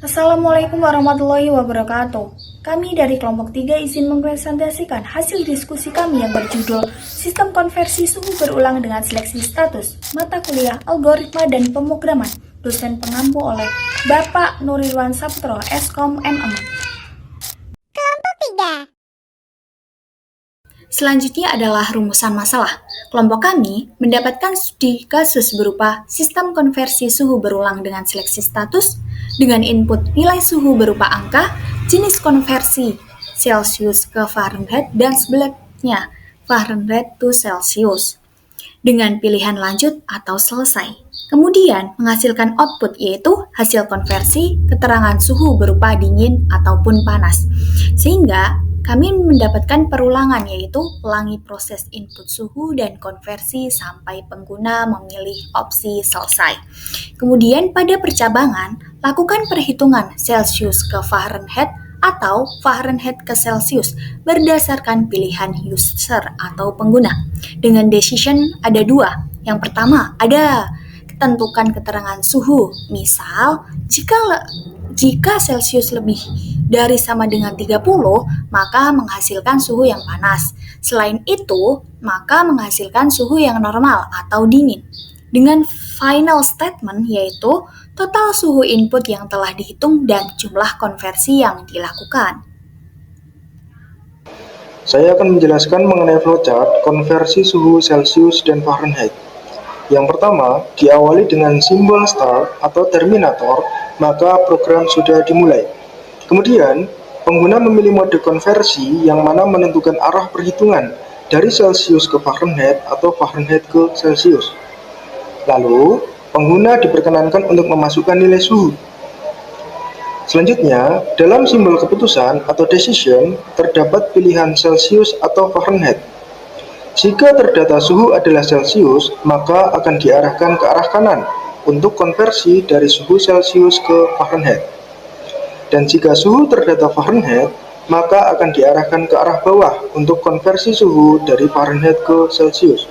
Assalamualaikum warahmatullahi wabarakatuh. Kami dari kelompok 3 izin mempresentasikan hasil diskusi kami yang berjudul Sistem Konversi Suhu Berulang dengan Seleksi Status Mata Kuliah Algoritma dan Pemrograman, dosen pengampu oleh Bapak Nurirwan Saputro, Eskom MM. Kelompok 3. Selanjutnya adalah rumusan masalah. Kelompok kami mendapatkan studi kasus berupa sistem konversi suhu berulang dengan seleksi status dengan input nilai suhu berupa angka, jenis konversi Celsius ke Fahrenheit dan sebaliknya Fahrenheit to Celsius dengan pilihan lanjut atau selesai. Kemudian menghasilkan output yaitu hasil konversi keterangan suhu berupa dingin ataupun panas. Sehingga kami mendapatkan perulangan yaitu ulangi proses input suhu dan konversi sampai pengguna memilih opsi selesai. Kemudian pada percabangan, lakukan perhitungan Celsius ke Fahrenheit atau Fahrenheit ke Celsius berdasarkan pilihan user atau pengguna. Dengan decision ada dua. Yang pertama ada tentukan keterangan suhu. Misal, jika Celsius lebih dari sama dengan 30, maka menghasilkan suhu yang panas. Selain itu, maka menghasilkan suhu yang normal atau dingin. Dengan final statement yaitu total suhu input yang telah dihitung dan jumlah konversi yang dilakukan. Saya akan menjelaskan mengenai flowchart konversi suhu Celsius dan Fahrenheit. Yang pertama, diawali dengan simbol start atau terminator, maka program sudah dimulai. Kemudian, pengguna memilih mode konversi yang mana menentukan arah perhitungan dari Celsius ke Fahrenheit atau Fahrenheit ke Celsius. Lalu, pengguna diperkenankan untuk memasukkan nilai suhu. Selanjutnya, dalam simbol keputusan atau decision, terdapat pilihan Celsius atau Fahrenheit. Jika terdata suhu adalah Celsius, maka akan diarahkan ke arah kanan untuk konversi dari suhu Celsius ke Fahrenheit. Dan jika suhu terdata Fahrenheit, maka akan diarahkan ke arah bawah untuk konversi suhu dari Fahrenheit ke Celsius.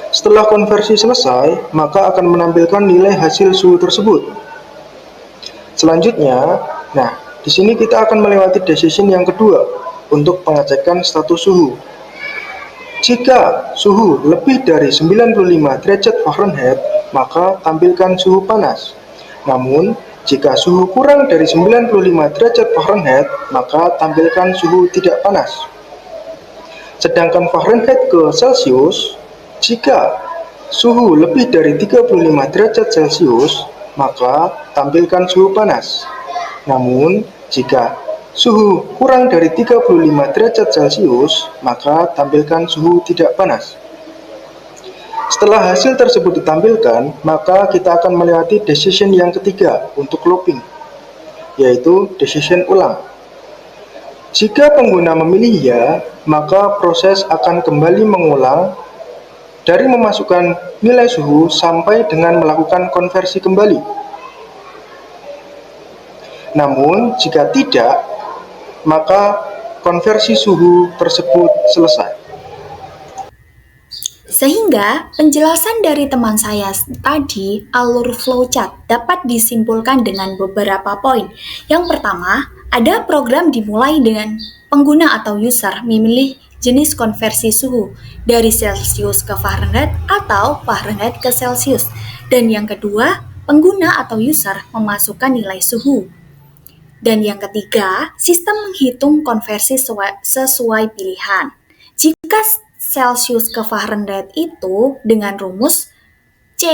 Setelah konversi selesai, maka akan menampilkan nilai hasil suhu tersebut. Selanjutnya, di sini kita akan melewati decision yang kedua untuk pengecekan status suhu. Jika suhu lebih dari 95 derajat Fahrenheit, maka tampilkan suhu panas. Namun, jika suhu kurang dari 95 derajat Fahrenheit, maka tampilkan suhu tidak panas. Sedangkan Fahrenheit ke Celsius, jika suhu lebih dari 35 derajat Celsius, maka tampilkan suhu panas. Namun, jika suhu kurang dari 35 derajat Celsius, maka tampilkan suhu tidak panas. Setelah hasil tersebut ditampilkan, maka kita akan melewati decision yang ketiga untuk looping, yaitu decision ulang. Jika pengguna memilih ya, maka proses akan kembali mengulang dari memasukkan nilai suhu sampai dengan melakukan konversi kembali. Namun, jika tidak, maka konversi suhu tersebut selesai. Sehingga penjelasan dari teman saya tadi, alur flowchart dapat disimpulkan dengan beberapa poin. Yang pertama, ada program dimulai dengan pengguna atau user memilih jenis konversi suhu dari Celsius ke Fahrenheit atau Fahrenheit ke Celsius. Dan yang kedua, pengguna atau user memasukkan nilai suhu. Dan yang ketiga, sistem menghitung konversi sesuai pilihan. Jika Celsius ke Fahrenheit itu dengan rumus C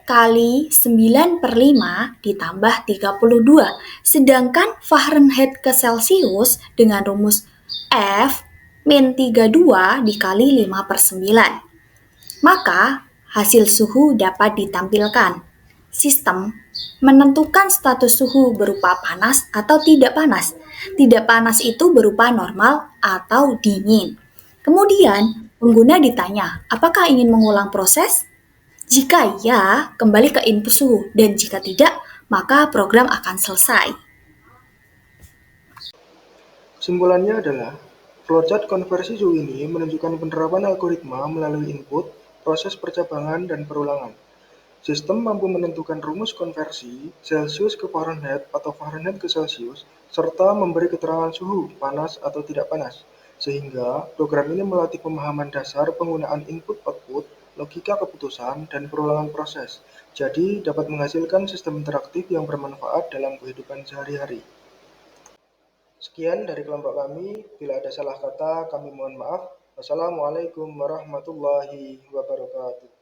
kali 9/5 ditambah 32, sedangkan Fahrenheit ke Celsius dengan rumus F min 32 dikali 5/9. Maka hasil suhu dapat ditampilkan. Sistem menentukan status suhu berupa panas atau tidak panas. Tidak panas itu berupa normal atau dingin. Kemudian, pengguna ditanya, apakah ingin mengulang proses? Jika ya, kembali ke input suhu, dan jika tidak, maka program akan selesai. Kesimpulannya adalah, flowchart konversi suhu ini menunjukkan penerapan algoritma melalui input, proses percabangan, dan perulangan. Sistem mampu menentukan rumus konversi Celcius ke Fahrenheit atau Fahrenheit ke Celcius, serta memberi keterangan suhu panas atau tidak panas. Sehingga program ini melatih pemahaman dasar penggunaan input-output, logika keputusan, dan perulangan proses. Jadi dapat menghasilkan sistem interaktif yang bermanfaat dalam kehidupan sehari-hari. Sekian dari kelompok kami. Bila ada salah kata, kami mohon maaf. Wassalamualaikum warahmatullahi wabarakatuh.